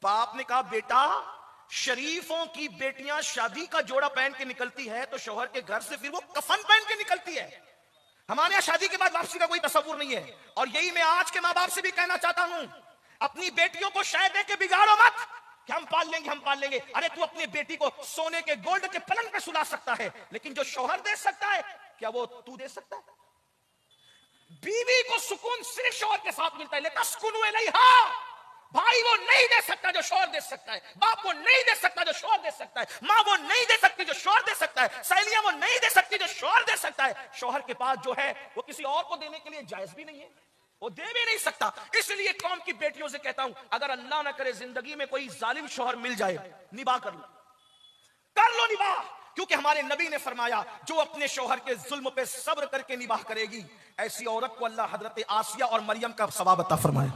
باپ نے کہا بیٹا شریفوں کی بیٹیاں شادی کا جوڑا پہن کے نکلتی ہے تو شوہر کے گھر سے پھر وہ کفن پہن کے نکلتی ہے. ہمارے یہاں شادی کے بعد واپسی کا کوئی تصور نہیں ہے. اور یہی میں آج کے ماں باپ سے بھی کہنا چاہتا ہوں, اپنی بیٹیوں کو شے دے کے بگاڑو مت کہ ہم پال لیں گے. ارے تو اپنی بیٹی کو سونے کے گولڈ کے پلنگ پہ سلا سکتا ہے, لیکن جو شوہر دے سکتا ہے کیا وہ تو دے سکتا ہے؟ بیوی کو سکون صرف شوہر کے ساتھ ملتا ہے. لِتَسْكُنُوا إِلَيْهَا, بھائی وہ نہیں دے سکتا جو شوہر دے سکتا ہے, باپ وہ نہیں دے سکتا جو شوہر دے سکتا ہے, ماں وہ نہیں دے سکتی جو شوہر دے سکتا ہے, سہیلیاں وہ نہیں دے سکتی جو شوہر دے سکتا ہے. شوہر کے پاس جو ہے وہ کسی اور کو دینے کے لیے جائز بھی نہیں ہے, وہ دے بھی نہیں سکتا. اس لیے قوم کی بیٹیوں سے کہتا ہوں, اگر اللہ نہ کرے زندگی میں کوئی ظالم شوہر مل جائے, نباہ کر لو نباہ, کیونکہ ہمارے نبی نے فرمایا جو اپنے شوہر کے ظلم پہ صبر کر کے نباہ کرے گی, ایسی عورت کو اللہ حضرت آسیہ اور مریم کا ثواب عطا فرمائے.